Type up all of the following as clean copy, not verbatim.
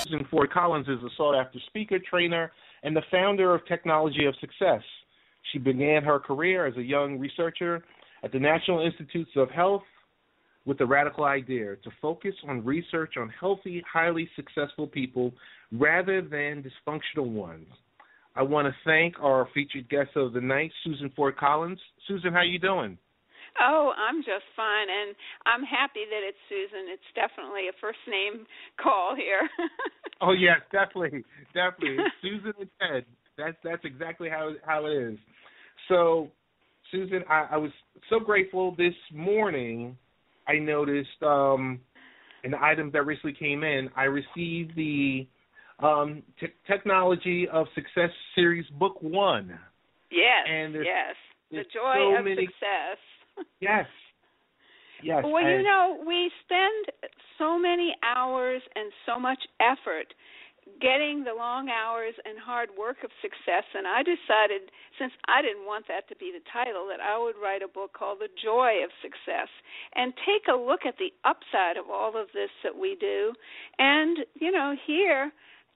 Susan Ford Collins is a sought-after speaker, trainer, and the founder of Technology of Success. She began her career as a young researcher at the National Institutes of Health with the radical idea to focus on research on healthy, highly successful people rather than dysfunctional ones. I want to thank our featured guest of the night, Susan Ford Collins. Susan, how you doing? Oh, I'm just fine, and I'm happy that it's Susan. It's definitely a first-name call here. Oh, yes, definitely. It's Susan and Ted. That's exactly how it is. So, Susan, I was so grateful this morning. I noticed an item that recently came in. I received the Technology of Success Series Book 1. Yes, and yes. The Joy of Success. Yes. Well, we spend so many hours and so much effort getting the long hours and hard work of success, and I decided, since I didn't want that to be the title, that I would write a book called The Joy of Success and take a look at the upside of all of this that we do, and, here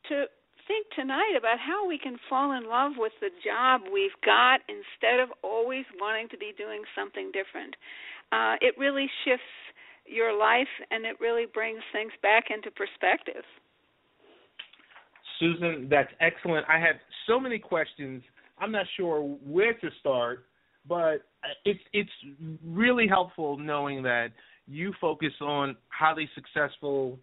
to think tonight about how we can fall in love with the job we've got instead of always wanting to be doing something different. It really shifts your life, and it really brings things back into perspective. Susan, that's excellent. I have so many questions. I'm not sure where to start, but it's really helpful knowing that you focus on highly successful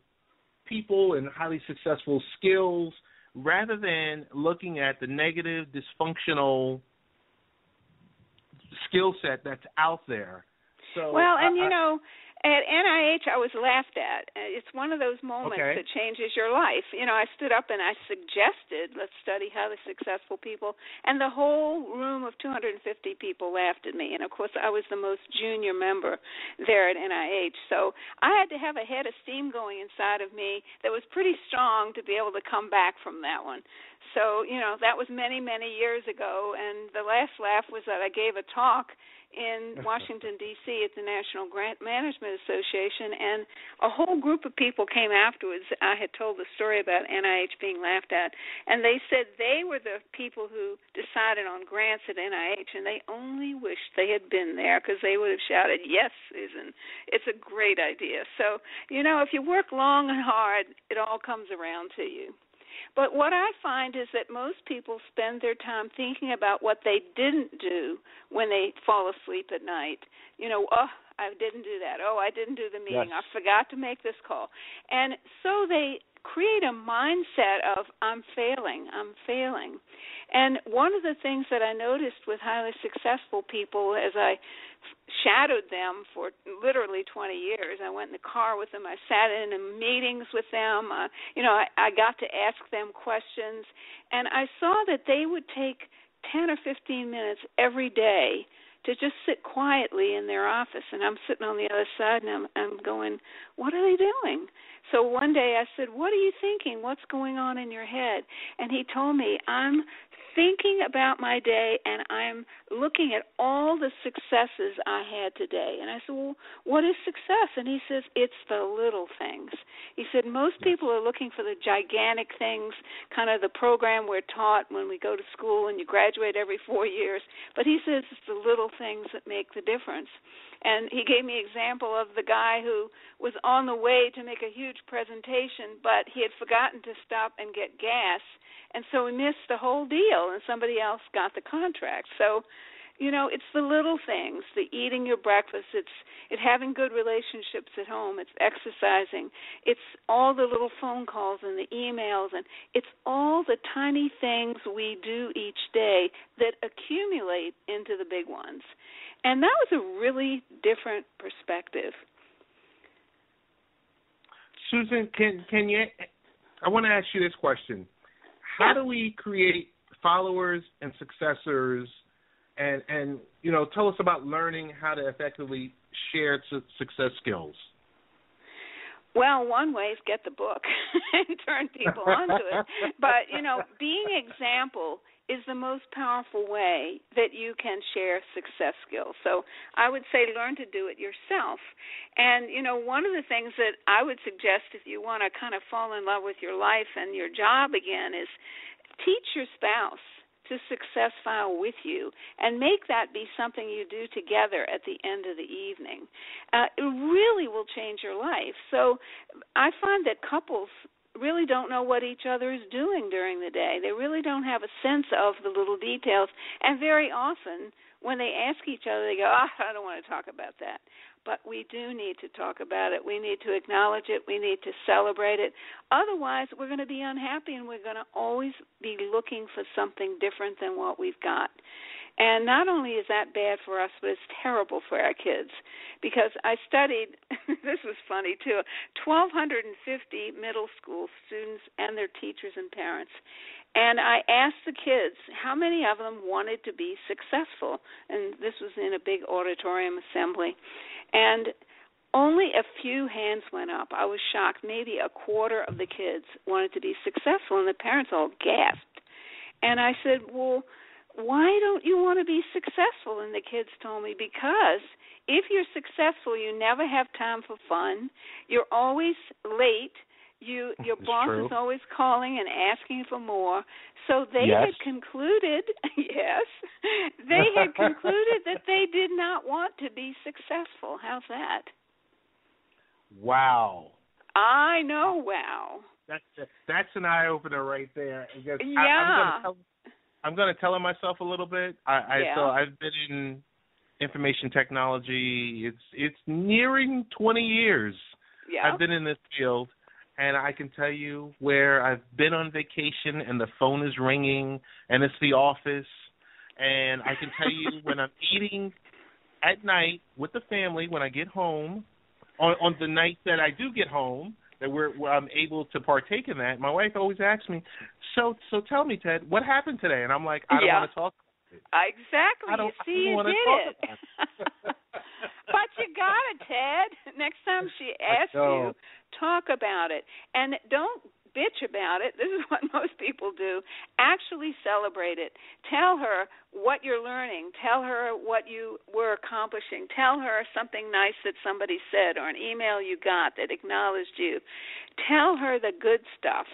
people and highly successful skills rather than looking at the negative, dysfunctional skill set that's out there. So, at NIH I was laughed at. It's one of those moments that changes your life. I stood up and I suggested, let's study highly successful people, and the whole room of 250 people laughed at me. And, of course, I was the most junior member there at NIH. So I had to have a head of steam going inside of me that was pretty strong to be able to come back from that one. So, that was many, many years ago. And the last laugh was that I gave a talk in Washington, D.C. at the National Grant Management Association, and a whole group of people came afterwards. I had told the story about NIH being laughed at, and they said they were the people who decided on grants at NIH, and they only wished they had been there because they would have shouted, "Yes, Susan, it's a great idea." So, if you work long and hard, it all comes around to you. But what I find is that most people spend their time thinking about what they didn't do when they fall asleep at night. I didn't do that. Oh, I didn't do the meeting. Yes. I forgot to make this call. And so they create a mindset of, I'm failing. And one of the things that I noticed with highly successful people as I shadowed them for literally 20 years. I went in the car with them. I sat in meetings with them. I got to ask them questions. And I saw that they would take 10 or 15 minutes every day to just sit quietly in their office. And I'm sitting on the other side, and I'm going, what are they doing? So one day I said, what are you thinking? What's going on in your head? And he told me, I'm thinking about my day, and I'm looking at all the successes I had today. And I said, well, what is success? And he says, it's the little things. He said, most people are looking for the gigantic things, kind of the program we're taught when we go to school and you graduate every 4 years. But he says it's the little things that make the difference. And he gave me an example of the guy who was on the way to make a huge presentation, but he had forgotten to stop and get gas, and so he missed the whole deal, and somebody else got the contract. So, it's the little things, the eating your breakfast, it's having good relationships at home, it's exercising, it's all the little phone calls and the emails, and it's all the tiny things we do each day that accumulate into the big ones. And that was a really different perspective. Susan, can you? I want to ask you this question: how do we create followers and successors? And tell us about learning how to effectively share success skills. Well, one way is get the book and turn people onto it. But, being example is the most powerful way that you can share success skills. So I would say learn to do it yourself. And, one of the things that I would suggest if you want to kind of fall in love with your life and your job again is teach your spouse to success file with you and make that be something you do together at the end of the evening. It really will change your life. So I find that couples really don't know what each other is doing during the day. They really don't have a sense of the little details. And very often when they ask each other, they go, I don't want to talk about that. But we do need to talk about it. We need to acknowledge it. We need to celebrate it. Otherwise, we're going to be unhappy, and we're going to always be looking for something different than what we've got. And not only is that bad for us, but it's terrible for our kids. Because I studied, this was funny too, 1,250 middle school students and their teachers and parents. And I asked the kids how many of them wanted to be successful. And this was in a big auditorium assembly. And only a few hands went up. I was shocked. Maybe a quarter of the kids wanted to be successful, and the parents all gasped. And I said, well, why don't you want to be successful? And the kids told me, because if you're successful, you never have time for fun. You're always late. Your boss is always calling and asking for more. So they had concluded, they had concluded that they did not want to be successful. How's that? Wow. I know, wow. That's an eye-opener right there. I'm going to tell myself a little bit. So I've been in information technology. It's nearing 20 years I've been in this field. And I can tell you where I've been on vacation and the phone is ringing and it's the office. And I can tell you when I'm eating at night with the family, when I get home, on the night that I do get home, that where I'm able to partake in that, my wife always asks me, so tell me, Ted, what happened today? And I'm like, I don't want to talk about it. Exactly. You see, you did it. But you got it, Ted. Next time she asks you, talk about it. And don't bitch about it. This is what most people do. Actually celebrate it. Tell her what you're learning. Tell her what you were accomplishing. Tell her something nice that somebody said or an email you got that acknowledged you. Tell her the good stuff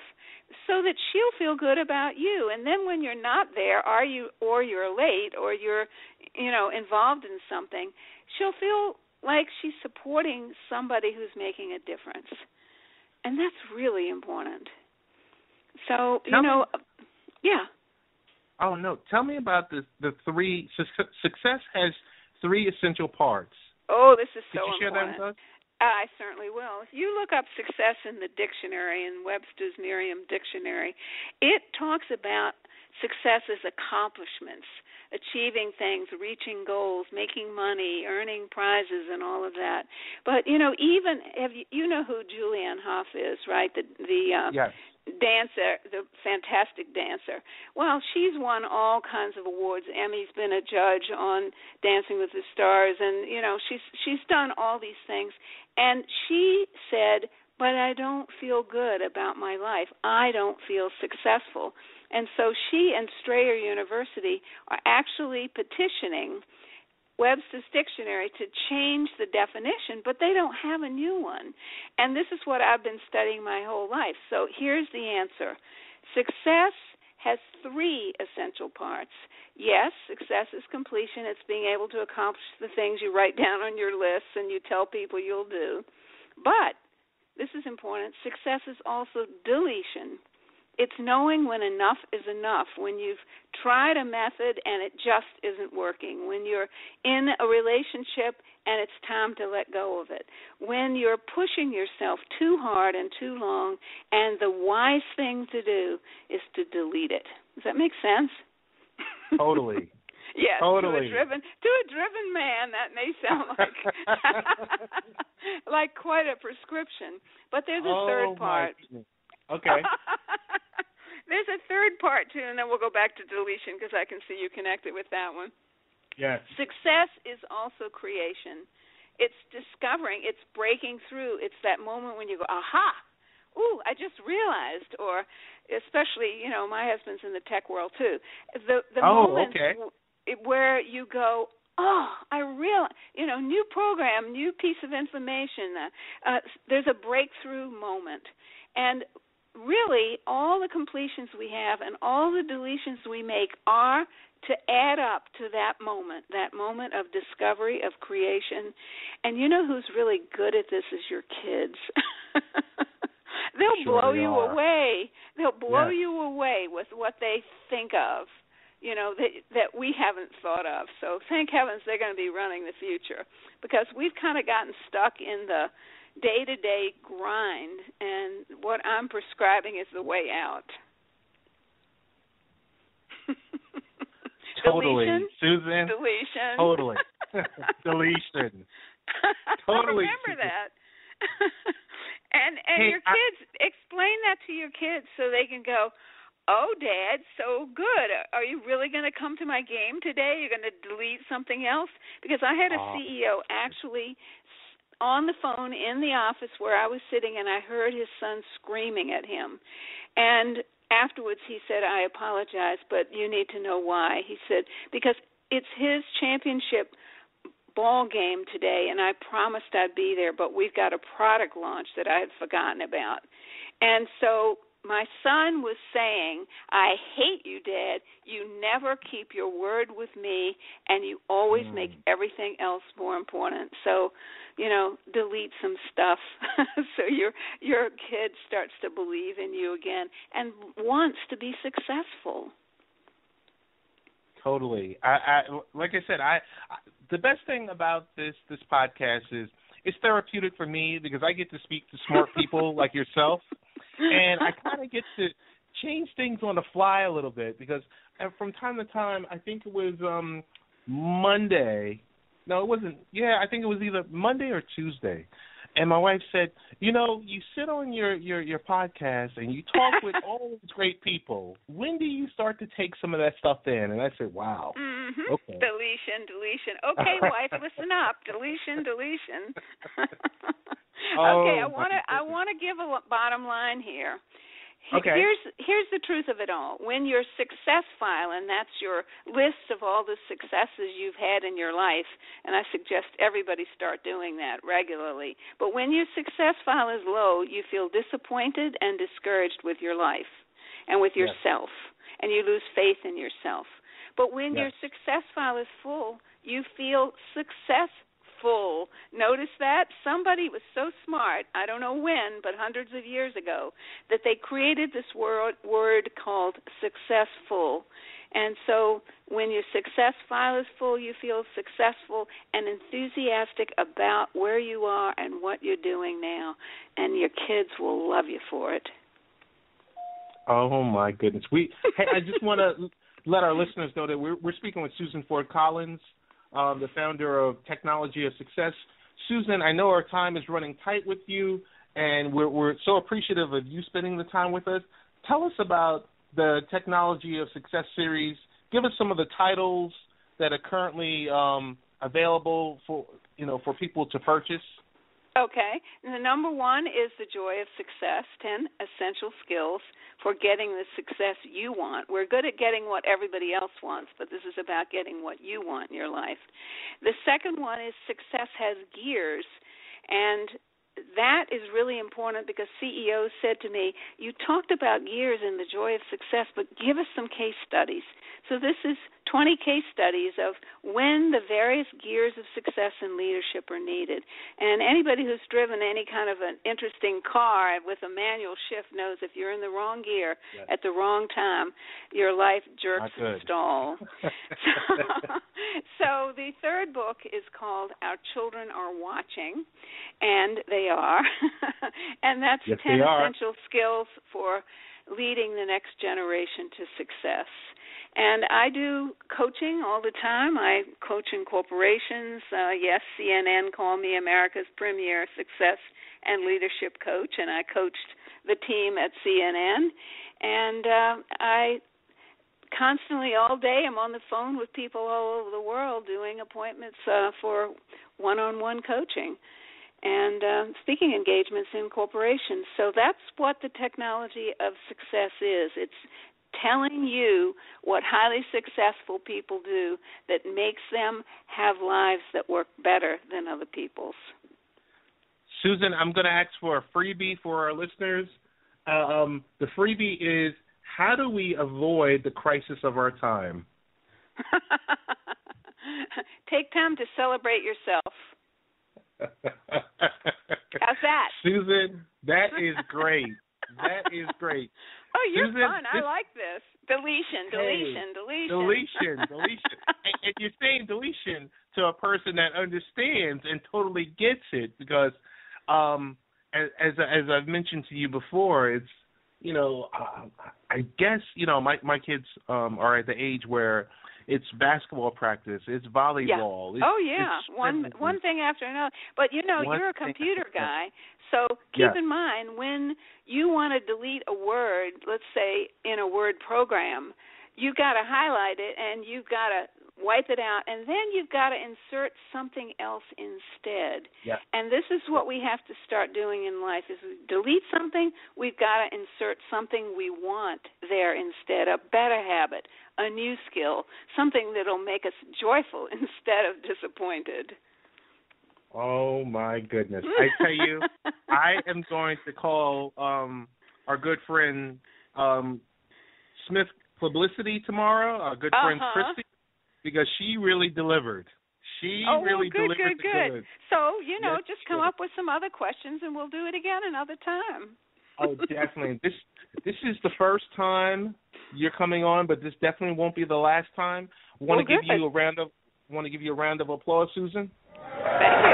so that she'll feel good about you. And then when you're not there, or you're late, or you're, involved in something, she'll feel like she's supporting somebody who's making a difference. And that's really important. So, Oh, no. Tell me about the three. Success has three essential parts. Oh, this is so important. Could you share that with us? I certainly will. If you look up success in the dictionary, in Webster's Merriam Dictionary, it talks about success as accomplishments, achieving things, reaching goals, making money, earning prizes, and all of that. But even you know who Julianne Hough is, right? The dancer, the fantastic dancer. Well, she's won all kinds of awards. Emmy's been a judge on Dancing with the Stars, and she's done all these things. And she said, "But I don't feel good about my life. I don't feel successful." And so she and Strayer University are actually petitioning Webster's Dictionary to change the definition, but they don't have a new one. And this is what I've been studying my whole life. So here's the answer. Success has three essential parts. Yes, success is completion. It's being able to accomplish the things you write down on your lists and you tell people you'll do. But, this is important, success is also deletion. It's knowing when enough is enough, when you've tried a method and it just isn't working, when you're in a relationship and it's time to let go of it, when you're pushing yourself too hard and too long, and the wise thing to do is to delete it. Does that make sense? Totally. Yes, totally. To a driven man, that may sound like quite a prescription. But there's a third part. Okay. There's a third part, too, and then we'll go back to deletion because I can see you connected with that one. Yes. Success is also creation. It's discovering, it's breaking through. It's that moment when you go, aha, ooh, I just realized, or especially, my husband's in the tech world too. The moments where you go, oh, I realize, new program, new piece of information. There's a breakthrough moment. And really, all the completions we have and all the deletions we make are to add up to that moment of discovery, of creation. And you know who's really good at this is your kids. They'll blow you away. They'll blow you away with what they think of, that we haven't thought of. So thank heavens they're going to be running the future, because we've kind of gotten stuck in the day-to-day grind, and what I'm prescribing is the way out. Totally. Deletion? Susan? Deletion. Totally. Deletion. Totally. Remember that. And hey, your kids, explain that to your kids so they can go, oh, Dad, so good. Are you really going to come to my game today? You're going to delete something else? Because I had a CEO actually on the phone in the office where I was sitting, and I heard his son screaming at him. And afterwards he said, I apologize, but you need to know why. He said, because it's his championship ball game today, and I promised I'd be there, but we've got a product launch that I had forgotten about. And so my son was saying, I hate you, Dad. You never keep your word with me, and you always make everything else more important. So, delete some stuff so your kid starts to believe in you again and wants to be successful. Totally. I like I said, the best thing about this podcast is it's therapeutic for me, because I get to speak to smart people like yourself, and I kind of get to change things on the fly a little bit, because from time to time, I think it was Monday. No, it wasn't. Yeah, I think it was either Monday or Tuesday. And my wife said, you sit on your podcast and you talk with all these great people. When do you start to take some of that stuff in? And I said, wow. Mm-hmm. Okay. Deletion. Okay, wife, listen up. Deletion. Okay, I want to give a bottom line here. Okay. Here's the truth of it all. When your success file, and that's your list of all the successes you've had in your life, and I suggest everybody start doing that regularly. But when your success file is low, you feel disappointed and discouraged with your life and with yourself, and you lose faith in yourself. But when your success file is full, you feel successful. Notice that? Somebody was so smart, I don't know when, but hundreds of years ago, that they created this word called successful. And so when your success file is full, you feel successful and enthusiastic about where you are and what you're doing now, and your kids will love you for it. Oh, my goodness. Hey, I just want to let our listeners know that we're speaking with Susan Ford Collins, the founder of Technology of Success. Susan, I know our time is running tight with you, and we're so appreciative of you spending the time with us. Tell us about the Technology of Success series. Give us some of the titles that are currently available for people to purchase. Okay. And the number one is The Joy of Success, 10 Essential Skills for Getting the Success You Want. We're good at getting what everybody else wants, but this is about getting what you want in your life. The second one is Success Has Gears, and that is really important because CEOs said to me, you talked about gears and the joy of success, but give us some case studies. So this is 20 case studies of when the various gears of success and leadership are needed. And anybody who's driven any kind of an interesting car with a manual shift knows if you're in the wrong gear at the wrong time, your life jerks and stalls. So the third book is called Our Children Are Watching, and they are. And that's 10 essential skills for leading the next generation to success. And I do coaching all the time. I coach in corporations. Yes, CNN called me America's premier success and leadership coach, and I coached the team at CNN. And I constantly all day I'm on the phone with people all over the world doing appointments for one-on-one coaching and speaking engagements in corporations. So that's what the technology of success is. It's telling you what highly successful people do that makes them have lives that work better than other people's. Susan, I'm going to ask for a freebie for our listeners. The freebie is, how do we avoid the crisis of our time? Take time to celebrate yourself. How's that? Susan, that is great. That is great. Oh, you're Susan, fun. I like this. Deletion. And you're saying deletion to a person that understands and totally gets it, because as I've mentioned to you before, it's, I guess, my kids are at the age where it's basketball practice, it's volleyball. Yeah. It's one thing after another. But, you're a computer guy, so keep in mind when you want to delete a word, let's say in a Word program, you got to highlight it and you've got to wipe it out, and then you've got to insert something else instead. Yeah. And this is what we have to start doing in life, is we delete something, we've got to insert something we want there instead, a better habit, a new skill, something that'll make us joyful instead of disappointed. Oh, my goodness. I tell you, I am going to call our good friend Smith Publicity tomorrow, our good friend Christy, because she really delivered. Good. So, just come up with some other questions and we'll do it again another time. Oh, definitely. This is the first time you're coming on, but this definitely won't be the last time. Want to give you a round of applause, Susan? Thank you.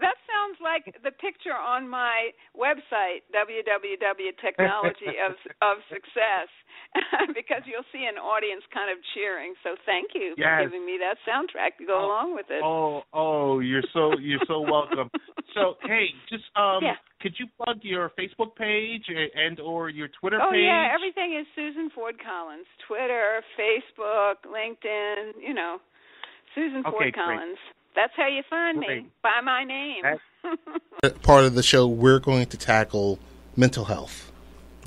That sounds like the picture on my website, www.technologyofsuccess, because you'll see an audience kind of cheering. So thank you for giving me that soundtrack to go along with it. Oh, you're so welcome. So, hey, just could you plug your Facebook page and or your Twitter page? Oh, yeah, everything is Susan Ford Collins. Twitter, Facebook, LinkedIn, Susan Ford Collins. Great. That's how you find me, by my name. Part of the show, we're going to tackle mental health.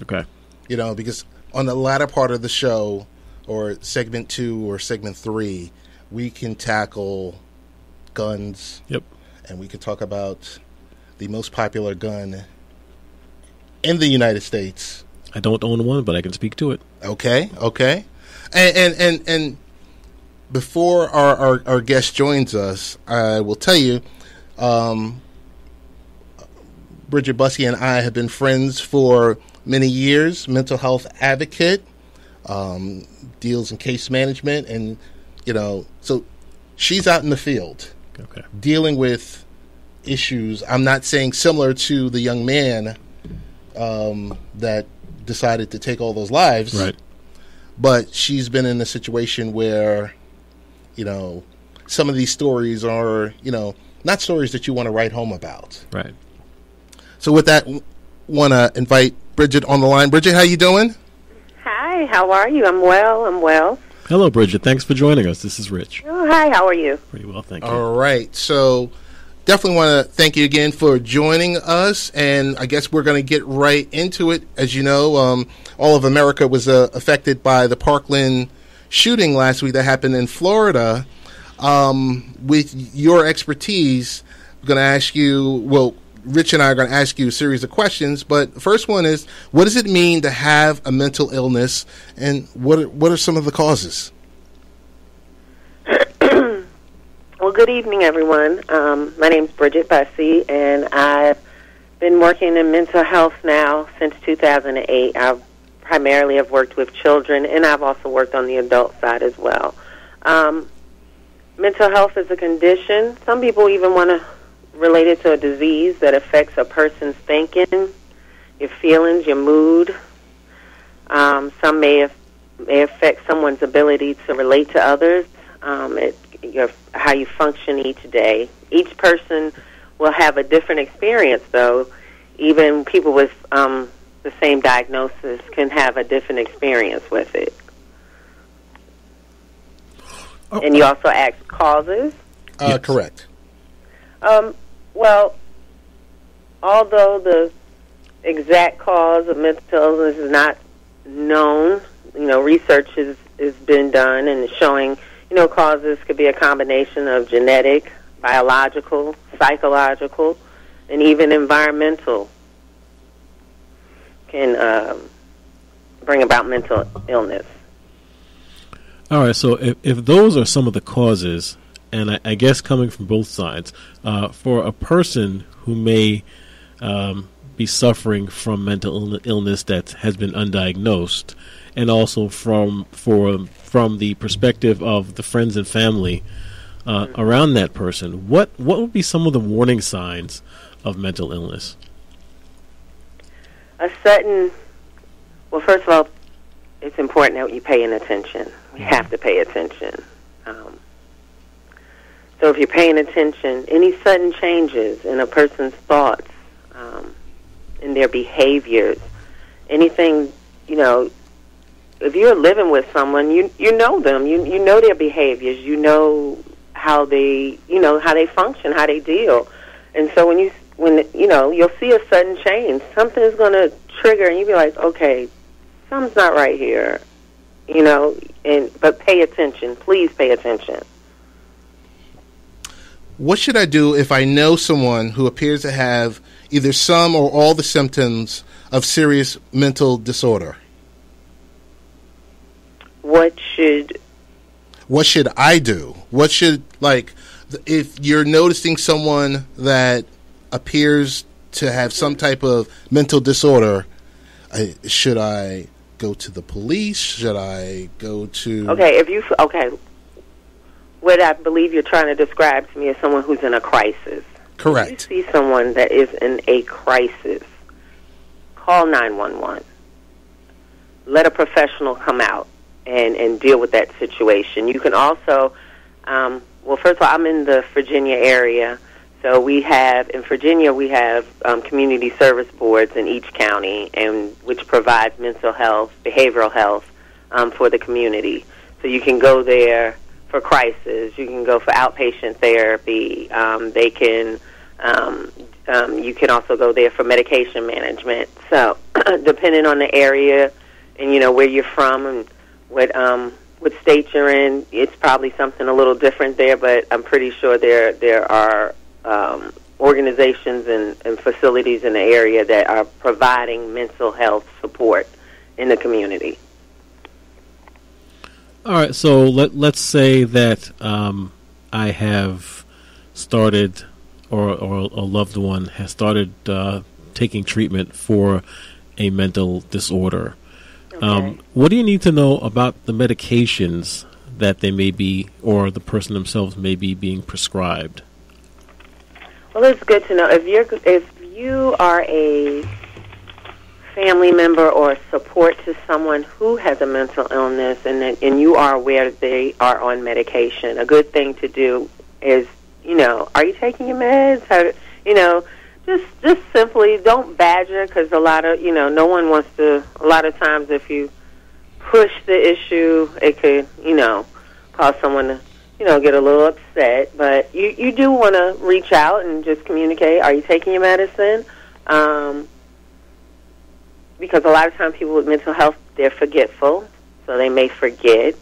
Okay. Because on the latter part of the show, or segment 2 or segment 3, we can tackle guns. Yep. And we can talk about the most popular gun in the United States. I don't own one, but I can speak to it. Okay. And before our guest joins us, I will tell you, Bridget Buskey and I have been friends for many years, mental health advocate, deals in case management, and, so she's out in the field dealing with issues. I'm not saying similar to the young man that decided to take all those lives, right? But she's been in a situation where, some of these stories are, not stories that you want to write home about. Right. So with that, want to invite Bridget on the line. Bridget, how you doing? Hi, how are you? I'm well. Hello, Bridget. Thanks for joining us. This is Rich. Oh, hi, how are you? Pretty well, thank you. All right. So definitely want to thank you again for joining us, and I guess we're going to get right into it. As you know, all of America was affected by the Parkland shooting last week that happened in Florida. With your expertise, I'm going to ask you, Rich and I are going to ask you a series of questions, but the first one is, what does it mean to have a mental illness, and what are some of the causes? Well, good evening, everyone. My name's Bridget Buskey, and I've been working in mental health now since 2008. I primarily have worked with children, and I've also worked on the adult side as well. Mental health is a condition. Some people even want to relate it to a disease that affects a person's thinking, your feelings, your mood. Some may affect someone's ability to relate to others. It how you function each day. Each person will have a different experience, though. Even people with the same diagnosis can have a different experience with it. Oh. And you also asked causes? Yes. Correct. Well, although the exact cause of mental illness is not known, research has been done and showing, causes could be a combination of genetic, biological, psychological, and even environmental can bring about mental illness. All right, so if those are some of the causes, and I guess coming from both sides, for a person who may be suffering from mental illness that has been undiagnosed, and also from the perspective of the friends and family around that person, what would be some of the warning signs of mental illness? Well, first of all, it's important that you pay attention. We have to pay attention. So if you're paying attention, any sudden changes in a person's thoughts, in their behaviors, anything, if you're living with someone, you know them, you know their behaviors, you know how they function, how they deal. And so when you'll see a sudden change, something is going to trigger, and you'll be like, okay, something's not right here, but pay attention. Please pay attention. What should I do if I know someone who appears to have either some or all the symptoms of serious mental disorder? What should I do? If you're noticing someone that appears to have some type of mental disorder, should I go to the police? Should I go to... Okay, what I believe you're trying to describe to me is someone who's in a crisis. Correct. If you see someone that is in a crisis, call 911. Let a professional come out and deal with that situation. You can also, first of all, I'm in the Virginia area, so in Virginia we have community service boards in each county, which provides mental health, behavioral health for the community. So you can go there for crisis. You can go for outpatient therapy. You can also go there for medication management. So, depending on the area and where you're from and what state you're in, it's probably something a little different there. But I'm pretty sure there are organizations and facilities in the area that are providing mental health support in the community. All right, so let's say that I have started, or a loved one has started taking treatment for a mental disorder. Okay. What do you need to know about the medications that they may be, or the person themselves may be being prescribed? Well, it's good to know. If you are a family member or support to someone who has a mental illness and you are aware that they are on medication, a good thing to do is, are you taking your meds? Just simply don't badger, because no one wants to. A lot of times if you push the issue, it could, cause someone to, get a little upset. But you do want to reach out and just communicate. Are you taking your medicine? Because a lot of times people with mental health, they're forgetful, so they may forget.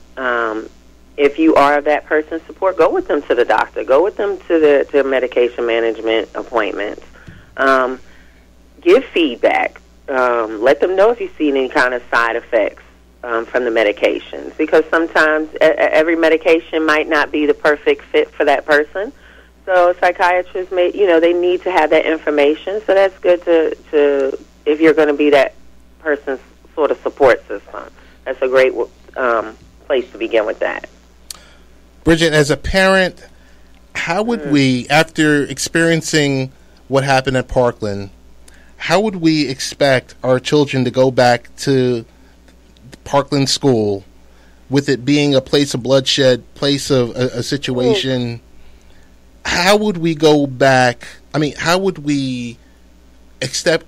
If you are that person's support, go with them to the doctor. Go with them to the medication management appointments. Give feedback. Let them know if you see any kind of side effects from the medications, because sometimes every medication might not be the perfect fit for that person. So psychiatrists they need to have that information. So that's good to if you're going to be that person's sort of support system. That's a great place to begin with that. Bridget, as a parent, how would we, after experiencing what happened at Parkland, how would we expect our children to go back to Parkland School with it being a place of bloodshed, place of a situation, how would we go back? I mean, how would we expect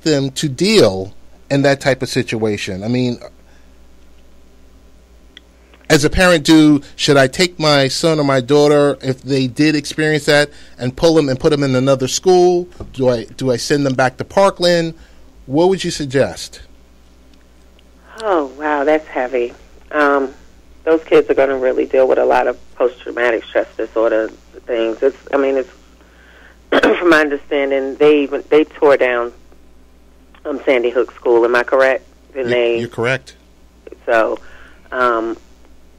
them to deal in that type of situation? I mean, as a parent, should I take my son or my daughter, if they did experience that, and pull them and put them in another school? Do I send them back to Parkland? What would you suggest? Oh, wow, that's heavy. Those kids are going to really deal with a lot of post-traumatic stress disorder things. It's from my understanding, they tore down Sandy Hook School. Am I correct? You're correct. So, I'm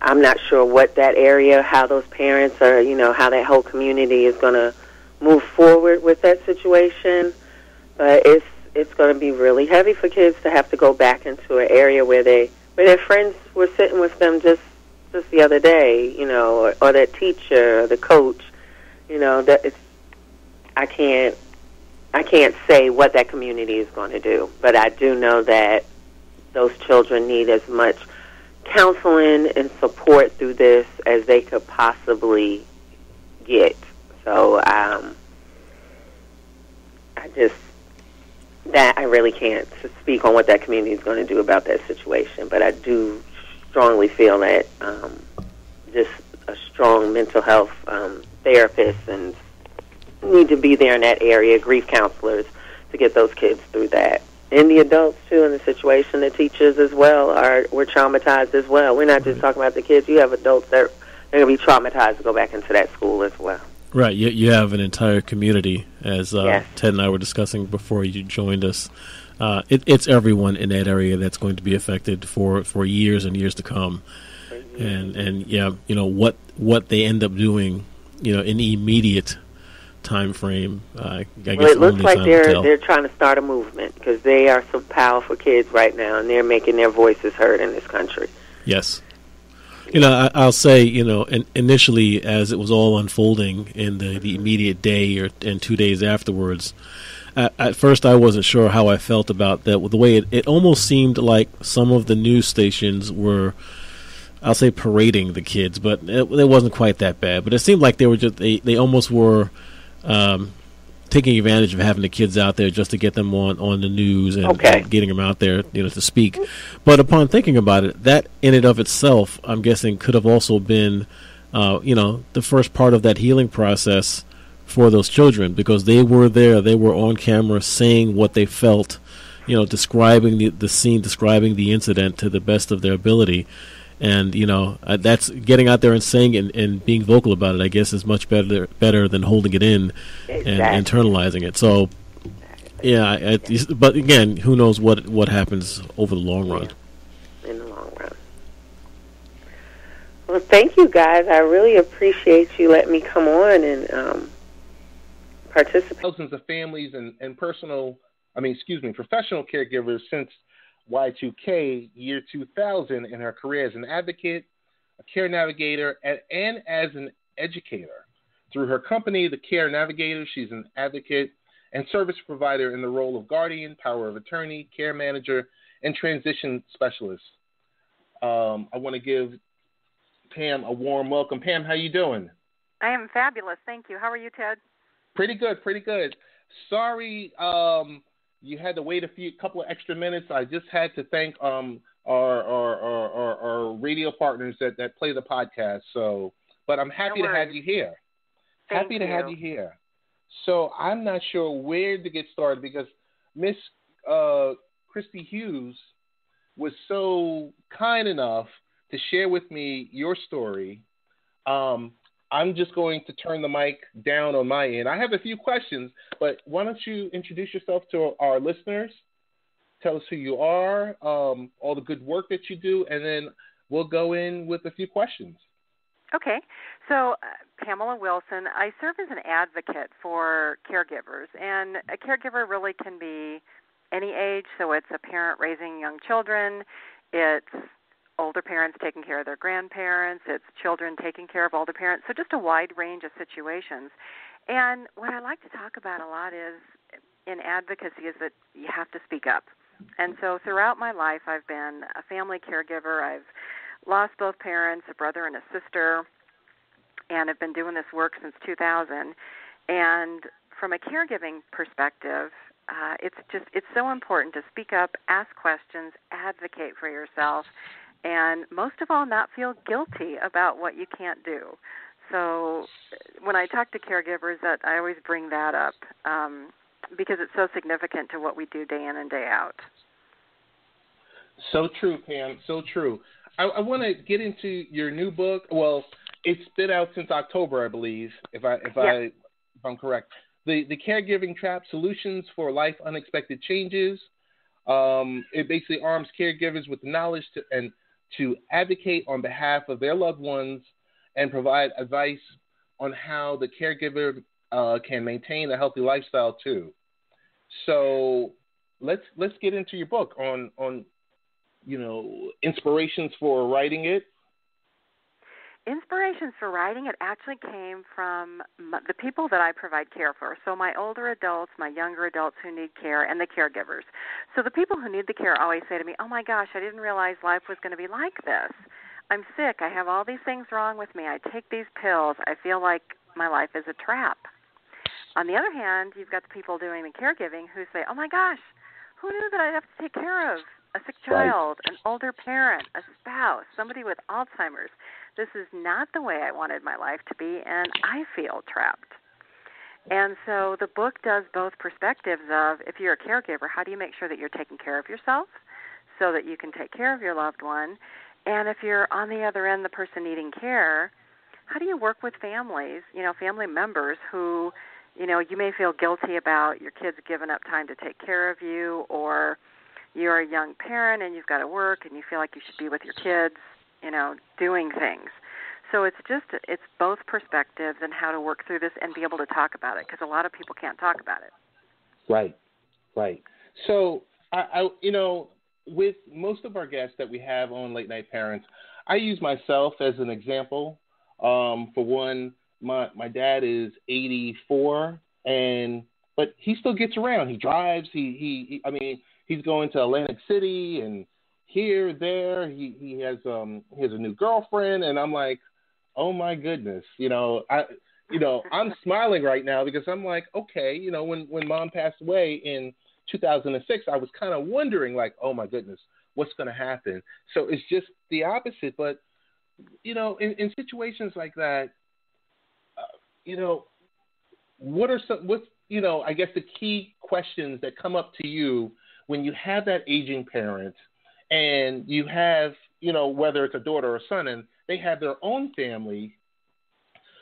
not sure what that area, how those parents are, how that whole community is going to move forward with that situation. But it's going to be really heavy for kids to have to go back into an area where their friends were sitting with them just the other day, or their teacher, or the coach. I can't say what that community is going to do, but I do know that those children need as much counseling and support through this as they could possibly get. So I really can't speak on what that community is going to do about that situation, but I do strongly feel that just a strong mental health therapist and need to be there in that area, grief counselors, to get those kids through that. And the adults, too, in the situation, the teachers as well, were traumatized as well. We're not just talking about the kids. You have adults that are going to be traumatized to go back into that school as well. Right. You have an entire community, as yes. Ted and I were discussing before you joined us. It's everyone in that area that's going to be affected for years and years to come. And yeah, what they end up doing, in the immediate time frame. I guess it looks like they're trying to start a movement because they are some powerful kids right now, and they're making their voices heard in this country. Yes. I'll say, initially as it was all unfolding in the immediate day and 2 days afterwards, at first I wasn't sure how I felt about that. The way it almost seemed like some of the news stations were, I'll say, parading the kids, but it wasn't quite that bad. But it seemed like they were they almost were taking advantage of having the kids out there just to get them on the news and getting them out there, to speak. But upon thinking about it, that in and of itself, I'm guessing, could have also been, the first part of that healing process for those children, because they were there, they were on camera saying what they felt, describing the scene, describing the incident to the best of their ability. And, that's getting out there and saying and being vocal about it, I guess, is much better than holding it in and internalizing it. So, yeah, but again, who knows what happens over the long run. In the long run. Well, thank you, guys. I really appreciate you letting me come on and participate. Thousands of families and professional caregivers since Y2K, year 2000, in her career as an advocate, a care navigator, and as an educator. Through her company, The Care Navigator, she's an advocate and service provider in the role of guardian, power of attorney, care manager, and transition specialist. I want to give Pam a warm welcome. Pam, how you doing? I am fabulous, thank you. How are you, Ted? Pretty good. Sorry, you had to wait a couple of extra minutes. I just had to thank our radio partners that play the podcast. So, but I'm happy to have you here. Happy to have you here. So I'm not sure where to get started because Miss Christy Hughes was so kind enough to share with me your story. I'm just going to turn the mic down on my end. I have a few questions, but why don't you introduce yourself to our listeners? Tell us who you are, all the good work that you do, and then we'll go in with a few questions. Okay. So, Pamela Wilson, I serve as an advocate for caregivers, and a caregiver really can be any age. So it's a parent raising young children, it's older parents taking care of their grandparents, it's children taking care of older parents, so just a wide range of situations. And what I like to talk about a lot is, in advocacy, is that you have to speak up. And so throughout my life, I've been a family caregiver. I've lost both parents, a brother and a sister, and have been doing this work since 2000. And from a caregiving perspective, it's so important to speak up, ask questions, advocate for yourself, and most of all, not feel guilty about what you can't do. So when I talk to caregivers, that I always bring that up because it's so significant to what we do day in and day out. So true, Pam. So true. I want to get into your new book. Well, it's been out since October, I believe, if I'm correct. The Caregiving Trap: Solutions for Life Unexpected Changes. It basically arms caregivers with the knowledge to advocate on behalf of their loved ones and provide advice on how the caregiver can maintain a healthy lifestyle too. So let's get into your book on inspirations for writing it. Inspirations for writing it actually came from the people that I provide care for. So my older adults, my younger adults who need care, and the caregivers. So the people who need the care always say to me, oh my gosh, I didn't realize life was going to be like this. I'm sick. I have all these things wrong with me. I take these pills. I feel like my life is a trap. On the other hand, you've got the people doing the caregiving who say, oh my gosh, who knew that I'd have to take care of a sick child, an older parent, a spouse, somebody with Alzheimer's? This is not the way I wanted my life to be, and I feel trapped. And so the book does both perspectives of, if you're a caregiver, how do you make sure that you're taking care of yourself so that you can take care of your loved one? And if you're on the other end, the person needing care, how do you work with families, family members who, you may feel guilty about your kids giving up time to take care of you, or you're a young parent and you've got to work and you feel like you should be with your kids, doing things. So it's both perspectives and how to work through this and be able to talk about it, because a lot of people can't talk about it. Right. So, I with most of our guests that we have on Late Night Parents, I use myself as an example. For one, my dad is 84, but he still gets around. He drives. He's going to Atlantic City and here, there. He has a new girlfriend, and I'm like, oh my goodness, I'm smiling right now because I'm like, okay, when Mom passed away in 2006, I was kind of wondering, like, oh my goodness, what's going to happen? So it's just the opposite. But in situations like that, I guess the key questions that come up to you when you have that aging parent and you have, whether it's a daughter or a son, and they have their own family,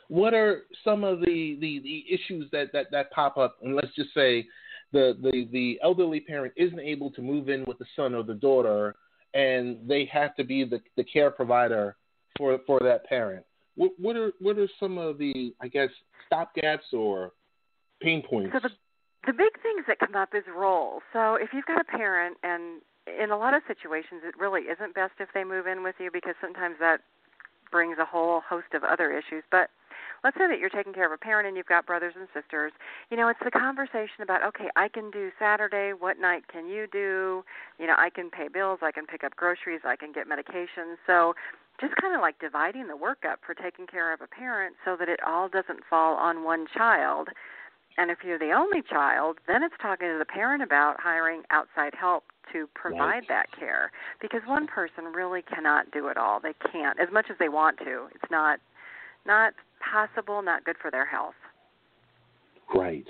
what are some of the issues that pop up? And let's just say the elderly parent isn't able to move in with the son or the daughter, and they have to be the care provider for that parent. What are some of the, I guess, stopgaps or pain points? So the big things that come up is roles. So if you've got a parent, and in a lot of situations it really isn't best if they move in with you, because sometimes that brings a whole host of other issues. But let's say that you're taking care of a parent and you've got brothers and sisters. It's the conversation about, okay, I can do Saturday. What night can you do? I can pay bills. I can pick up groceries. I can get medications. So just kind of like dividing the work up for taking care of a parent so that it all doesn't fall on one child. And if you're the only child, then it's talking to the parent about hiring outside help to provide that care, because one person really cannot do it all. They can't, as much as they want to. It's not possible, not good for their health. Right.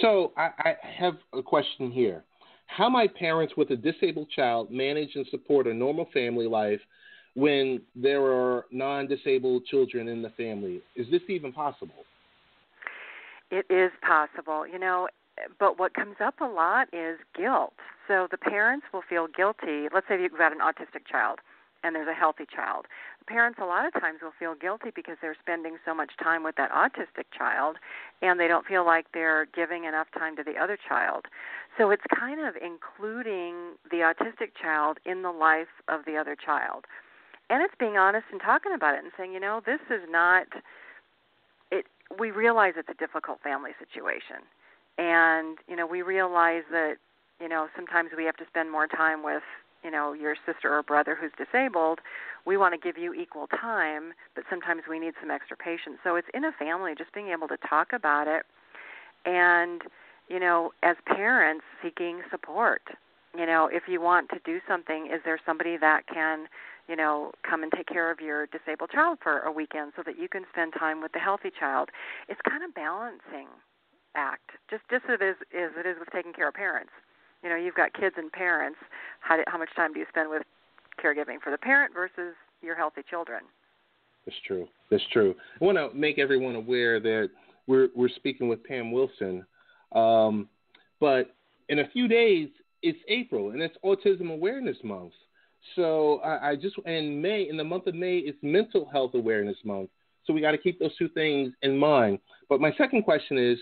So I have a question here. How might parents with a disabled child manage and support a normal family life when there are non-disabled children in the family? Is this even possible? It is possible, but what comes up a lot is guilt. So the parents will feel guilty. Let's say you've got an autistic child and there's a healthy child. The parents a lot of times will feel guilty because they're spending so much time with that autistic child and they don't feel like they're giving enough time to the other child. So it's kind of including the autistic child in the life of the other child. And it's being honest and talking about it and saying, this is not it. We realize it's a difficult family situation. And, we realize that, sometimes we have to spend more time with, your sister or brother who's disabled, we want to give you equal time, but sometimes we need some extra patience. So it's in a family, just being able to talk about it, and, as parents, seeking support. If you want to do something, is there somebody that can, come and take care of your disabled child for a weekend so that you can spend time with the healthy child? It's kind of balancing act, just as it is with taking care of parents. You've got kids and parents. How much time do you spend with caregiving for the parent versus your healthy children? That's true. I want to make everyone aware that we're speaking with Pam Wilson, but in a few days it's April and it's Autism Awareness Month. So in the month of May, it's Mental Health Awareness Month. So we got to keep those two things in mind. But my second question is,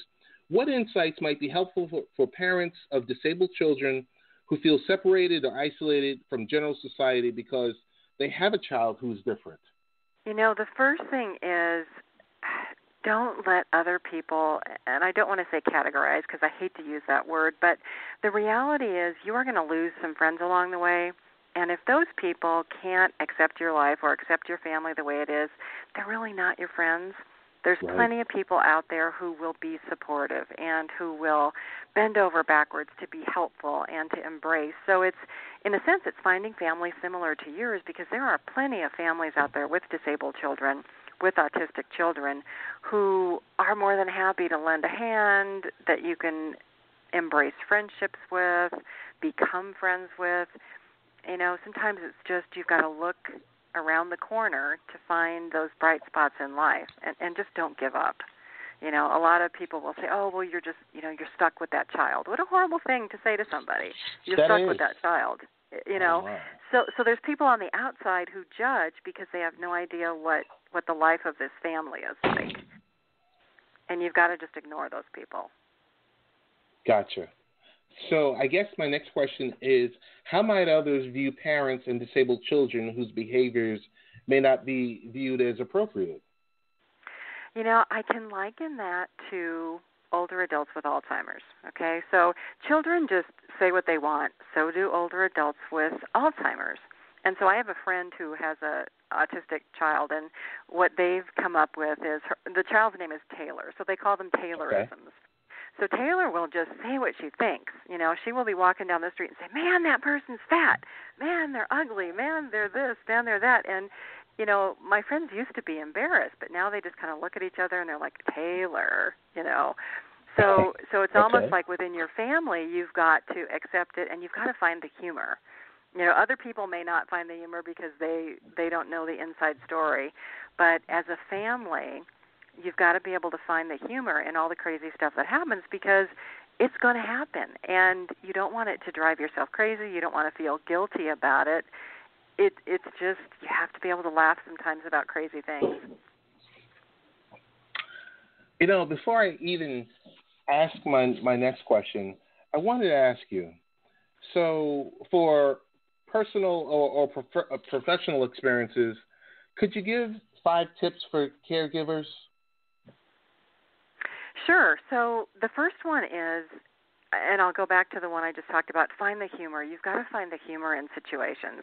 what insights might be helpful for parents of disabled children who feel separated or isolated from general society because they have a child who's different? The first thing is, don't let other people, and I don't want to say categorize because I hate to use that word, but the reality is you are going to lose some friends along the way. And if those people can't accept your life or accept your family the way it is, they're really not your friends. There's plenty of people out there who will be supportive and who will bend over backwards to be helpful and to embrace. So it's, in a sense, it's finding family similar to yours, because there are plenty of families out there with disabled children, with autistic children, who are more than happy to lend a hand, that you can embrace friendships with, become friends with. Sometimes it's just you've got to look around the corner to find those bright spots in life, and just don't give up. A lot of people will say, oh, well, you're just, you're stuck with that child. What a horrible thing to say to somebody. You're stuck with that child. Oh, wow. So there's people on the outside who judge because they have no idea what the life of this family is like. And you've got to just ignore those people. Gotcha. So I guess my next question is, how might others view parents and disabled children whose behaviors may not be viewed as appropriate? I can liken that to older adults with Alzheimer's, okay? So children just say what they want. So do older adults with Alzheimer's. And so I have a friend who has a autistic child, and what they've come up with is the child's name is Taylor, so they call them Taylorisms. Okay. So Taylor will just say what she thinks. She will be walking down the street and say, man, that person's fat. Man, they're ugly. Man, they're this. Man, they're that. And, my friends used to be embarrassed, but now they just kind of look at each other and they're like, Taylor, So it's almost like within your family, you've got to accept it, and you've got to find the humor. Other people may not find the humor because they don't know the inside story. But as a family, you've got to be able to find the humor in all the crazy stuff that happens, because it's going to happen, and you don't want it to drive yourself crazy. You don't want to feel guilty about it. It's just, you have to be able to laugh sometimes about crazy things. Before I even ask my next question, I wanted to ask you, so for personal or professional experiences, could you give 5 tips for caregivers? Sure. So the first one is, and I'll go back to the one I just talked about, find the humor. You've got to find the humor in situations,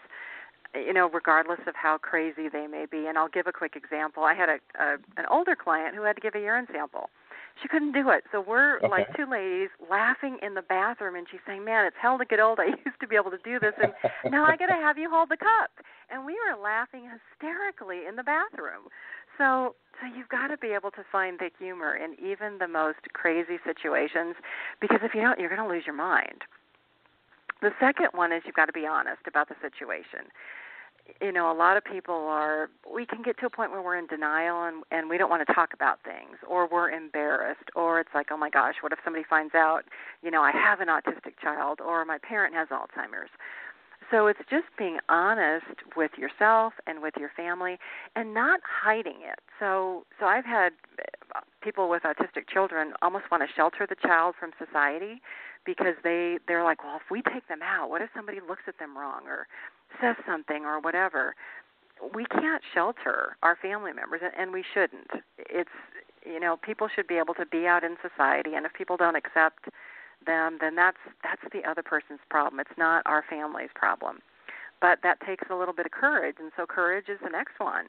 regardless of how crazy they may be. And I'll give a quick example. I had an older client who had to give a urine sample. She couldn't do it. So we're like two ladies laughing in the bathroom, and she's saying, man, it's hell to get old. I used to be able to do this, and now I got to have you hold the cup. And we were laughing hysterically in the bathroom. So you've got to be able to find the humor in even the most crazy situations, because if you don't, you're going to lose your mind. The second one is you've got to be honest about the situation. A lot of people we can get to a point where we're in denial and we don't want to talk about things, or we're embarrassed, or it's like, oh my gosh, what if somebody finds out, I have an autistic child, or my parent has Alzheimer's. So it's just being honest with yourself and with your family and not hiding it. So I've had people with autistic children almost want to shelter the child from society, because they're like, well, if we take them out, what if somebody looks at them wrong or says something or whatever? We can't shelter our family members, and we shouldn't. It's, people should be able to be out in society, and if people don't accept them, then that's the other person's problem. It's not our family's problem. but that takes a little bit of courage, and so courage is the next one.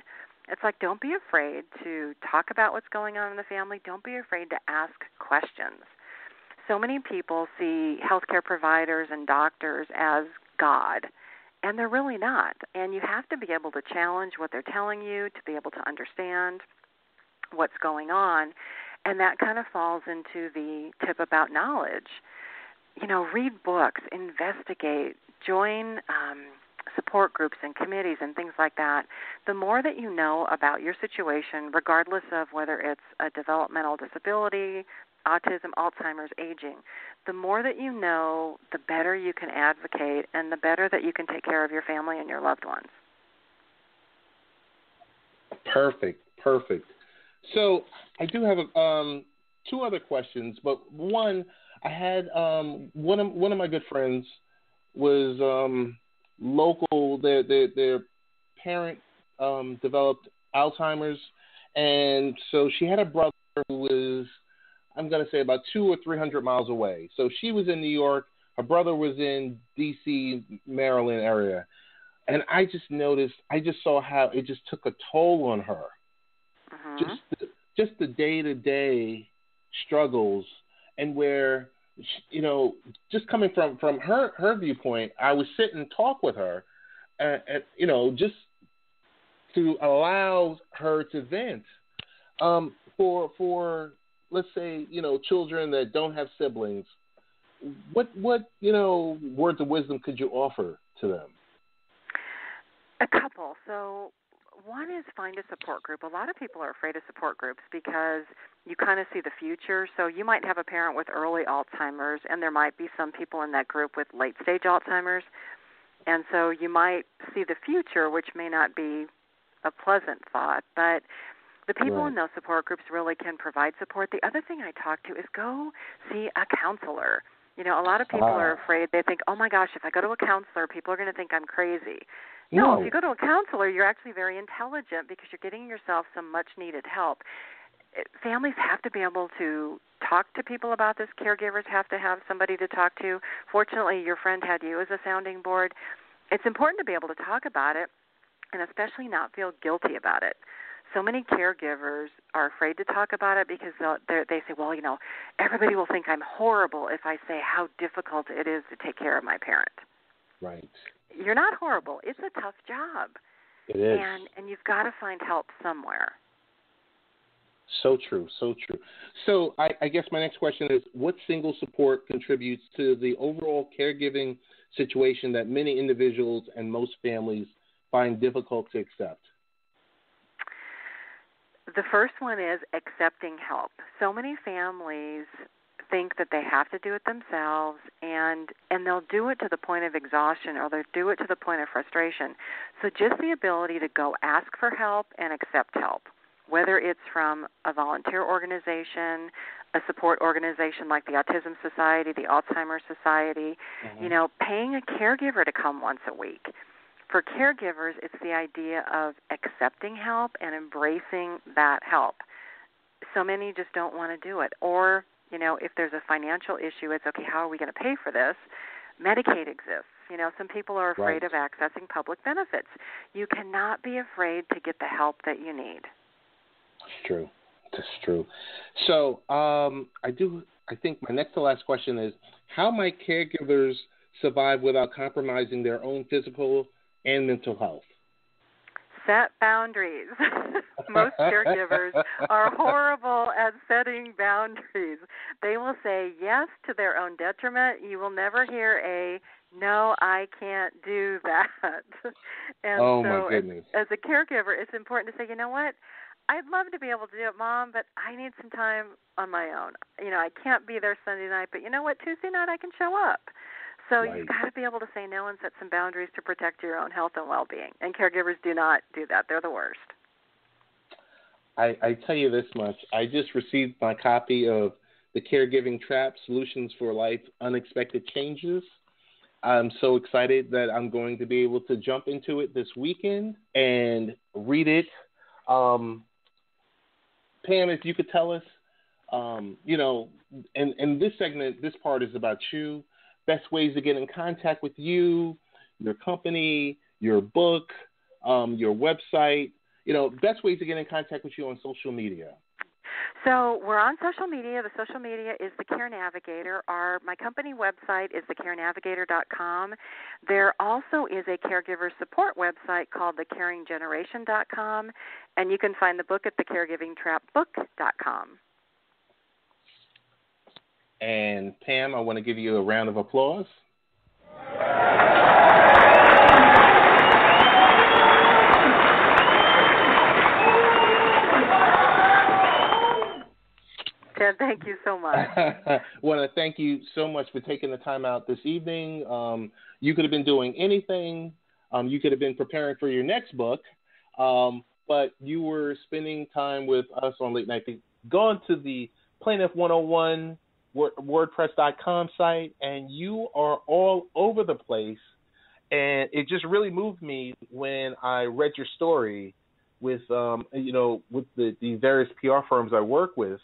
It's like, don't be afraid to talk about what's going on in the family. Don't be afraid to ask questions. So many people see healthcare providers and doctors as God, and they're really not. And you have to be able to challenge what they're telling you, to be able to understand what's going on, and that kind of falls into the tip about knowledge. Read books, investigate, join support groups and committees and things like that. The more that you know about your situation, regardless of whether it's a developmental disability, autism, Alzheimer's, aging, the more that you know, the better you can advocate and the better that you can take care of your family and your loved ones. Perfect. So I do have two other questions, but one, I had one of my good friends was local. Their parent developed Alzheimer's, and so she had a brother who was, I'm going to say, about 200 or 300 miles away. So she was in New York. Her brother was in D.C., Maryland area. And I just saw how it just took a toll on her. Uh-huh. Just the day-to-day struggles, and where, just coming from her viewpoint, I would sit and talk with her, just to allow her to vent. For let's say, children that don't have siblings, what words of wisdom could you offer to them? A couple. So one is find a support group. A lot of people are afraid of support groups because you kind of see the future. So you might have a parent with early Alzheimer's, and there might be some people in that group with late-stage Alzheimer's. And so you might see the future, which may not be a pleasant thought. But the people in those support groups really can provide support. The other thing I talk to is go see a counselor. A lot of people are afraid. They think, oh, my gosh, if I go to a counselor, people are going to think I'm crazy. No, if you go to a counselor, you're actually very intelligent because you're getting yourself some much-needed help. Families have to be able to talk to people about this. Caregivers have to have somebody to talk to. Fortunately, your friend had you as a sounding board. It's important to be able to talk about it and especially not feel guilty about it. So many caregivers are afraid to talk about it because they say, well, everybody will think I'm horrible if I say how difficult it is to take care of my parent. Right. You're not horrible. It's a tough job. It is. And you've got to find help somewhere. So true. So I guess my next question is, what single support contributes to the overall caregiving situation that many individuals and most families find difficult to accept? The first one is accepting help. So many families think that they have to do it themselves, and they'll do it to the point of exhaustion, or they'll do it to the point of frustration. So just the ability to go ask for help and accept help, whether it's from a volunteer organization, a support organization like the Autism Society, the Alzheimer's Society, paying a caregiver to come once a week. For caregivers, it's the idea of accepting help and embracing that help. So many just don't want to do it. Or, if there's a financial issue, it's, okay, how are we going to pay for this? Medicaid exists. Some people are afraid of accessing public benefits. You cannot be afraid to get the help that you need. That's true. So I think my next to last question is, how might caregivers survive without compromising their own physical and mental health? Set boundaries. Most caregivers are horrible at setting boundaries. They will say yes to their own detriment. You will never hear a, no, I can't do that. And my goodness. As a caregiver, it's important to say, you know what? I'd love to be able to do it, Mom, but I need some time on my own. I can't be there Sunday night, but you know what? Tuesday night I can show up. So you've got to be able to say no and set some boundaries to protect your own health and well-being. And caregivers do not do that. They're the worst. I tell you this much. I just received my copy of The Caregiving Trap, Solutions for Life, Unexpected Changes. I'm so excited that I'm going to be able to jump into it this weekend and read it. Pam, if you could tell us, and this segment, this part is about you. Best ways to get in contact with you, your company, your book, your website, best ways to get in contact with you on social media. So we're on social media. The social media is The Care Navigator. My company website is thecarenavigator.com. There also is a caregiver support website called thecaringgeneration.com, and you can find the book at thecaregivingtrapbook.com. And Pam, I want to give you a round of applause. Ted, thank you so much. I want to thank you so much for taking the time out this evening. You could have been doing anything. You could have been preparing for your next book, but you were spending time with us on Late Night. Go on to the Plaintiff 101 WordPress.com site, and you are all over the place. And it just really moved me when I read your story with, with the various PR firms I work with.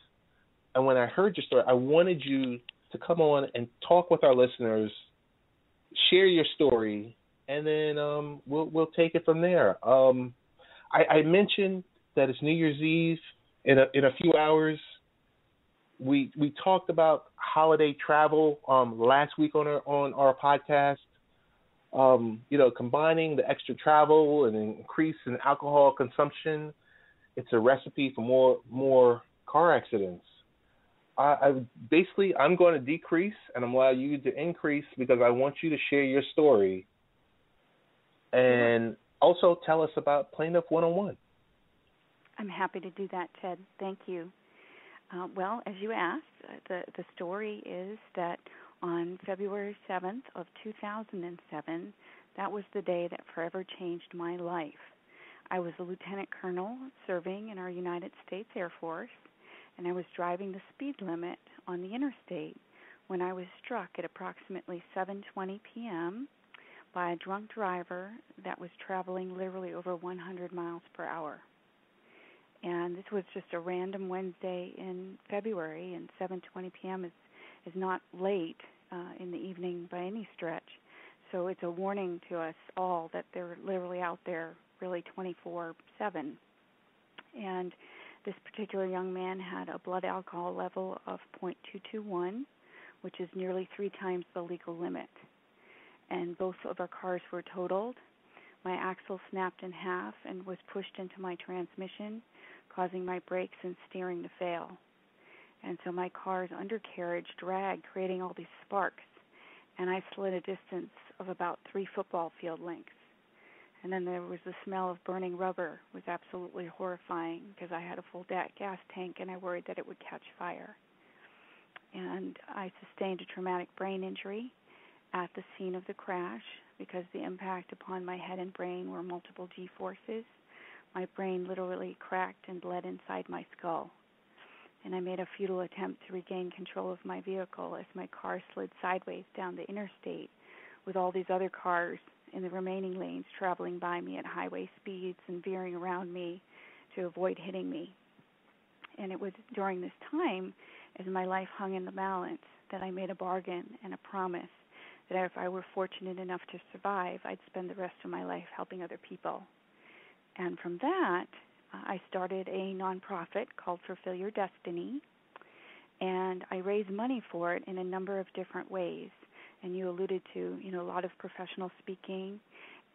And when I heard your story, I wanted you to come on and talk with our listeners, share your story, and then we'll take it from there. I mentioned that it's New Year's Eve in a few hours. We talked about holiday travel last week on our podcast. Combining the extra travel and increase in alcohol consumption, it's a recipe for more car accidents. I'm going to decrease, and I'm allowing you to increase because I want you to share your story and also tell us about Plaintiff 101. I'm happy to do that, Ted. Thank you. Well, as you asked, the story is that on February 7th of 2007, that was the day that forever changed my life. I was a lieutenant colonel serving in our United States Air Force, and I was driving the speed limit on the interstate when I was struck at approximately 7:20 p.m. by a drunk driver that was traveling literally over 100 miles per hour. And this was just a random Wednesday in February, and 7:20 p.m. is not late in the evening by any stretch. So it's a warning to us all that they're literally out there really 24/7. And this particular young man had a blood alcohol level of 0.221, which is nearly 3 times the legal limit. And both of our cars were totaled. My axle snapped in half and was pushed into my transmission, causing my brakes and steering to fail. And so my car's undercarriage dragged, creating all these sparks. And I slid a distance of about 3 football field lengths. And then there was the smell of burning rubber. It was absolutely horrifying because I had a full gas tank and I worried that it would catch fire. And I sustained a traumatic brain injury at the scene of the crash because the impact upon my head and brain were multiple G-forces. My brain literally cracked and bled inside my skull. And I made a futile attempt to regain control of my vehicle as my car slid sideways down the interstate with all these other cars in the remaining lanes traveling by me at highway speeds and veering around me to avoid hitting me. And it was during this time, as my life hung in the balance, that I made a bargain and a promise that if I were fortunate enough to survive, I'd spend the rest of my life helping other people. And from that, I started a nonprofit called Fulfill Your Destiny, and I raised money for it in a number of different ways. And you alluded to, a lot of professional speaking,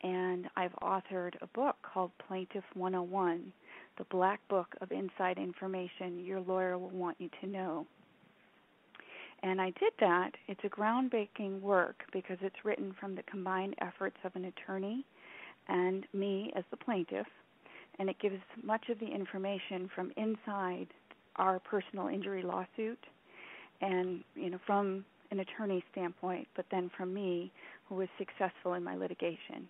and I've authored a book called Plaintiff 101, the black book of inside information your lawyer will want you to know. And I did that. It's a groundbreaking work because it's written from the combined efforts of an attorney and me as the plaintiff, and it gives much of the information from inside our personal injury lawsuit and, from an attorney standpoint, but then from me, who was successful in my litigation.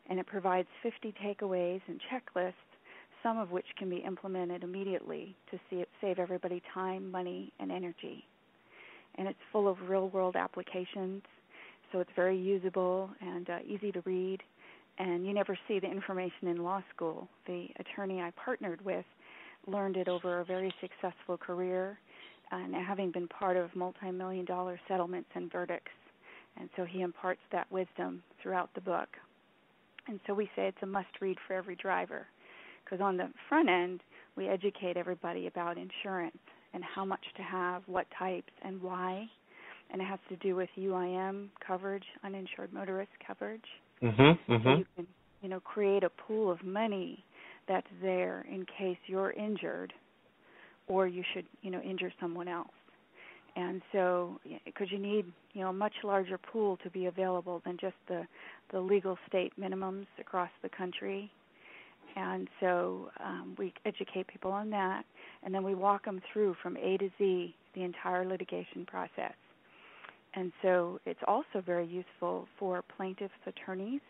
And it provides 50 takeaways and checklists, some of which can be implemented immediately to save everybody time, money, and energy. And it's full of real-world applications, so it's very usable and easy to read. And you never see the information in law school. The attorney I partnered with learned it over a very successful career, and having been part of multi-million-dollar settlements and verdicts. And so he imparts that wisdom throughout the book. And so we say it's a must-read for every driver, because on the front end, we educate everybody about insurance and how much to have, what types, and why. And it has to do with UIM coverage, uninsured motorist coverage. Mm-hmm, mm-hmm. So you can, create a pool of money that's there in case you're injured or you should, injure someone else. And so, because you need, a much larger pool to be available than just the legal state minimums across the country. And so we educate people on that, and then we walk them through from A to Z the entire litigation process. And so it's also very useful for plaintiffs' attorneys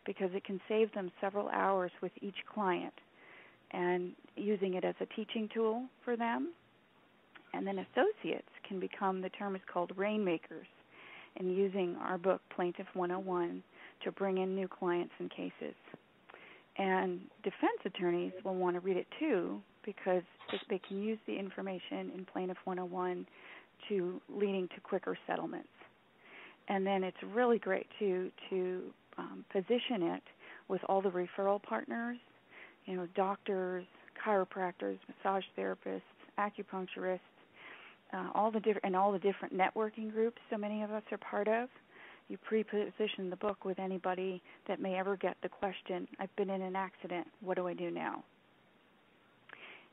because it can save them several hours with each client and using it as a teaching tool for them. And then associates can become, the term is called rainmakers, and using our book, Plaintiff 101, to bring in new clients and cases. And defense attorneys will want to read it too because they can use the information in Plaintiff 101 to leading to quicker settlements. And then it's really great to position it with all the referral partners, doctors, chiropractors, massage therapists, acupuncturists, all the different networking groups so many of us are part of. You pre-position the book with anybody that may ever get the question, I've been in an accident, what do I do now?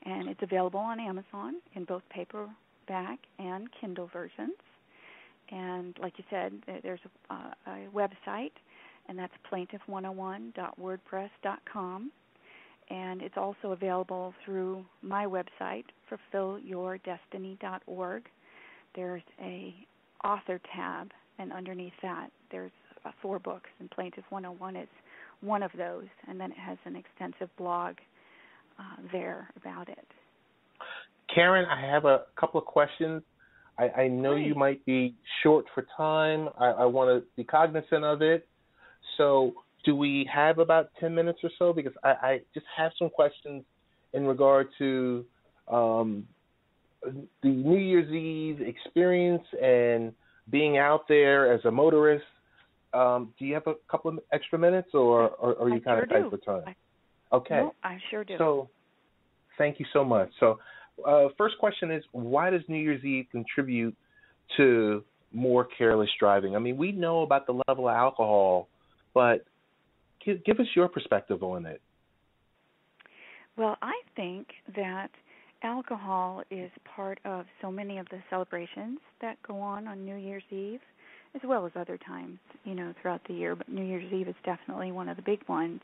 And it's available on Amazon in both paperback and Kindle versions. And like you said, there's a website, and that's plaintiff101.wordpress.com. And it's also available through my website, fulfillyourdestiny.org. There's a author tab, and underneath that there's 4 books, and Plaintiff 101 is one of those. And then it has an extensive blog there about it. Karen, I have a couple of questions. I know you might be short for time. I want to be cognizant of it. So do we have about 10 minutes or so? Because I just have some questions in regard to the New Year's Eve experience and being out there as a motorist. Do you have a couple of extra minutes, or are you kind of tight for time? Okay. No, I sure do. So thank you so much. So first question is, why does New Year's Eve contribute to more careless driving? I mean, we know about the level of alcohol, but give us your perspective on it. Well, I think that alcohol is part of so many of the celebrations that go on New Year's Eve, as well as other times, throughout the year. But New Year's Eve is definitely one of the big ones.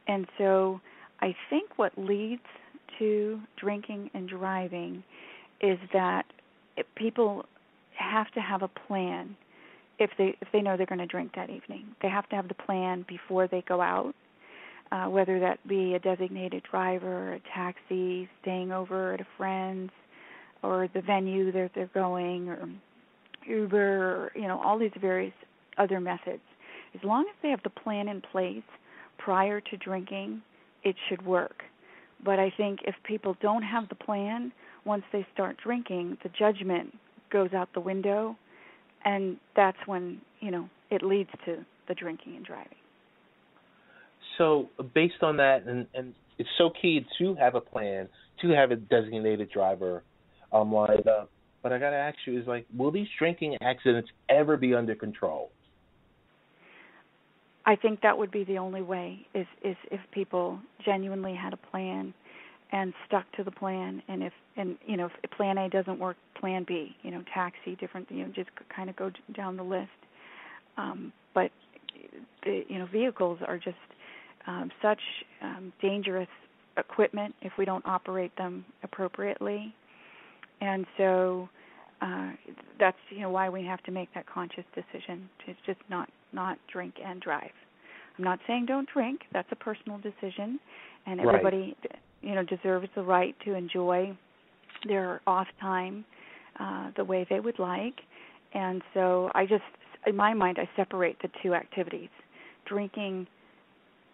And so I think what leads to drinking and driving is that people have to have a plan if they know they're going to drink that evening. They have to have the plan before they go out, whether that be a designated driver, a taxi, staying over at a friend's, or the venue that they're going, or Uber, or, all these various other methods. As long as they have the plan in place prior to drinking, it should work. But I think if people don't have the plan, once they start drinking, the judgment goes out the window, and that's when, it leads to the drinking and driving. So based on that, and it's so key to have a plan, to have a designated driver lined up, but I got to ask you, is will these drinking accidents ever be under control? I think that would be the only way, is if people genuinely had a plan and stuck to the plan, and if plan A doesn't work, plan B, taxi, different, just kind of go down the list. But vehicles are just such dangerous equipment if we don't operate them appropriately, and so that's why we have to make that conscious decision to just not drink and drive. I'm not saying don't drink. That's a personal decision, and everybody deserves the right to enjoy their off time the way they would like. And so in my mind, I separate the two activities, drinking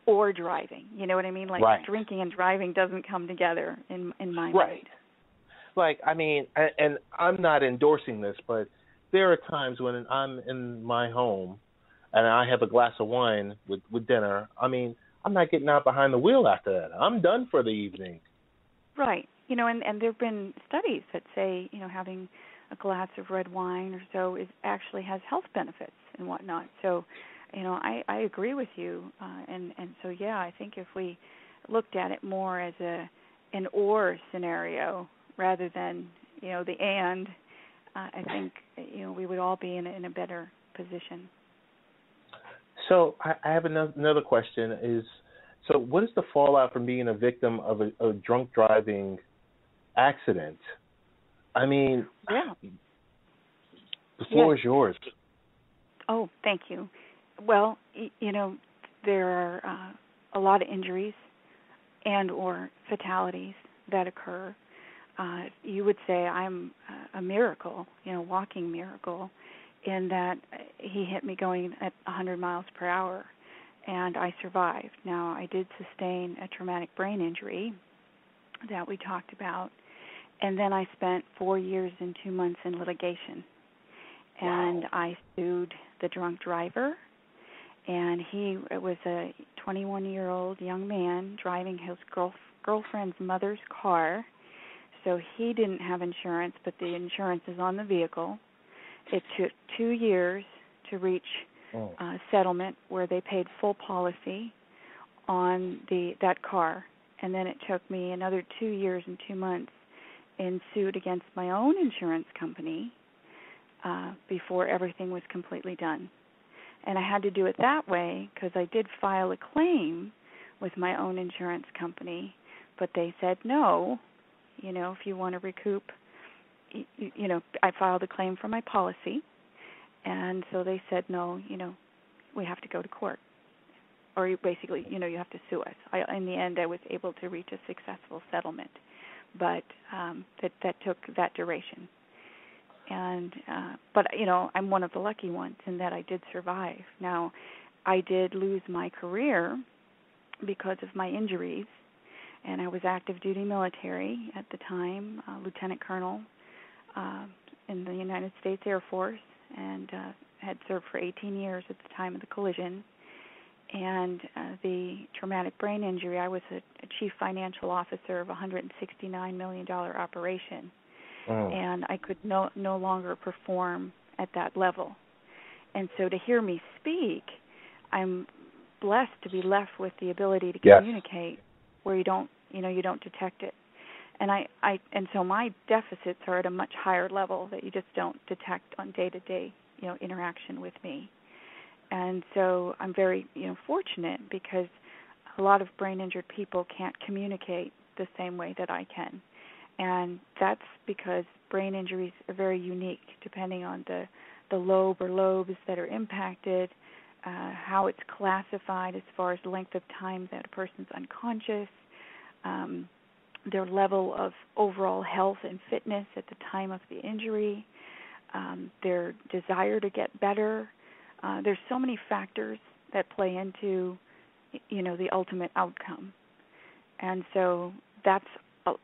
or driving. You know what I mean? Drinking and driving doesn't come together in my mind. And I'm not endorsing this, but there are times when I'm in my home and I have a glass of wine with dinner. I mean, I'm not getting out behind the wheel after that. I'm done for the evening. Right. And there have been studies that say, having a glass of red wine or so actually has health benefits and whatnot. So, I agree with you. And so, yeah, I think if we looked at it more as an or scenario rather than, the and, I think, we would all be in a better position. So I have another question is, so what is the fallout from being a victim of a drunk driving accident? I mean, the floor is yours. Oh, thank you. Well, there are a lot of injuries and or fatalities that occur. You would say I'm a miracle, walking miracle, in that he hit me going at 100 miles per hour, and I survived. Now, I did sustain a traumatic brain injury that we talked about, and then I spent 4 years and 2 months in litigation. And wow. I sued the drunk driver, and he was a 21-year-old young man driving his girlfriend's mother's car, so he didn't have insurance, but the insurance is on the vehicle. It took 2 years to reach settlement where they paid full policy on that car, and then it took me another 2 years and 2 months in suit against my own insurance company before everything was completely done. And I had to do it that way because I did file a claim with my own insurance company, but they said no, if you want to recoup. I filed a claim for my policy, and so they said, no, we have to go to court. Or basically, you have to sue us. In the end, I was able to reach a successful settlement, but that took that duration. And but I'm one of the lucky ones in that I did survive. Now, I did lose my career because of my injuries, and I was active duty military at the time, lieutenant colonel in the United States Air Force, and had served for 18 years at the time of the collision. And the traumatic brain injury, I was a chief financial officer of a $169 million operation. And I could no longer perform at that level. And so to hear me speak, I'm blessed to be left with the ability to communicate where you don't detect it. And so my deficits are at a much higher level that you just don't detect on day-to-day, interaction with me. And so I'm very, fortunate because a lot of brain-injured people can't communicate the same way that I can. And that's because brain injuries are very unique depending on the lobe or lobes that are impacted, how it's classified as far as the length of time that a person's unconscious, their level of overall health and fitness at the time of the injury, their desire to get better. There's so many factors that play into, the ultimate outcome. And so that's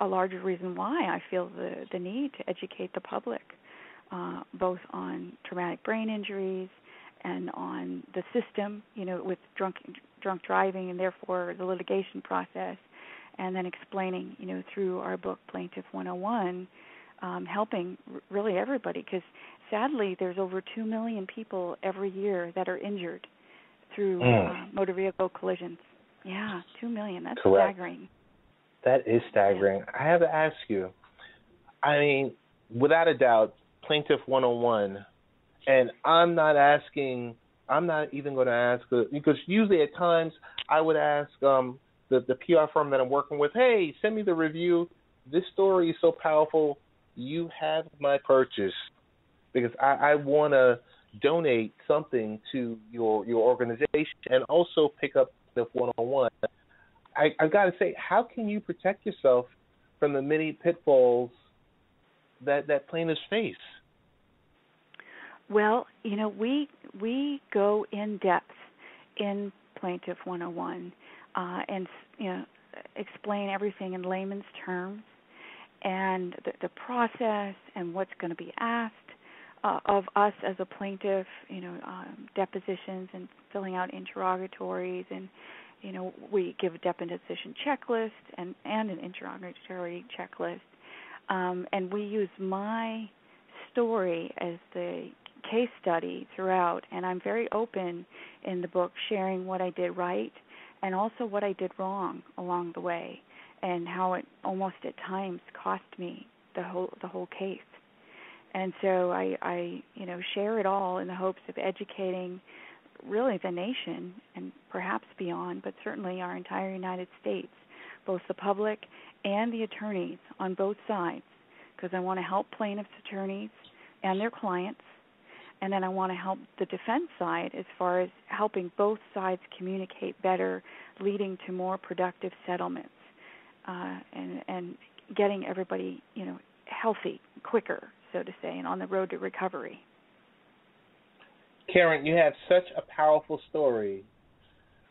a larger reason why I feel the need to educate the public, both on traumatic brain injuries and on the system, with drunk driving and therefore the litigation process, and then explaining, through our book Plaintiff 101, helping really everybody, because sadly there's over 2 million people every year that are injured through motor vehicle collisions. Yeah, 2 million. That's correct. Staggering. That is staggering. Yeah. I have to ask you, I mean, without a doubt, Plaintiff 101, and I'm not even going to ask, because usually at times I would ask the PR firm that I'm working with, hey, send me the review. This story is so powerful, you have my purchase, because I want to donate something to your organization and also pick up the 101. I've got to say, how can you protect yourself from the many pitfalls that plaintiffs face? Well, we go in depth in Plaintiff 101 and explain everything in layman's terms and the process and what's going to be asked of us as a plaintiff, depositions and filling out interrogatories, and we give a deposition checklist and an interrogatory checklist, and we use my story as the case study throughout, and I'm very open in the book sharing what I did right and also what I did wrong along the way, and how it almost at times cost me the whole case. And so I share it all in the hopes of educating really the nation and perhaps beyond, but certainly our entire United States, both the public and the attorneys on both sides, because I want to help plaintiffs' attorneys and their clients, and then I want to help the defense side as far as helping both sides communicate better, leading to more productive settlements, and getting everybody, healthy quicker, so to say, and on the road to recovery. Karen, you have such a powerful story.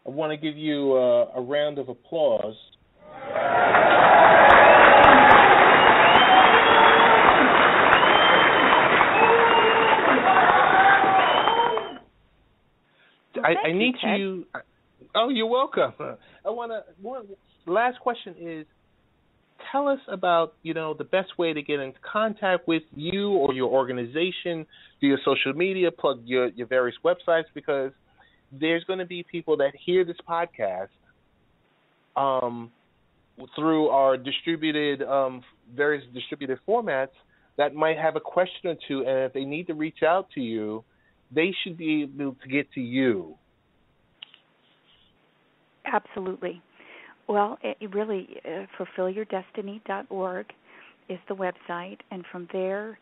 I want to give you a round of applause. I need you. Oh, you're welcome. Last question is, tell us about, the best way to get in contact with you or your organization, do your social media, plug your various websites, because there's going to be people that hear this podcast through our various distributed formats that might have a question or two, and if they need to reach out to you, they should be able to get to you. Absolutely. Well, fulfillyourdestiny.org is the website, and from there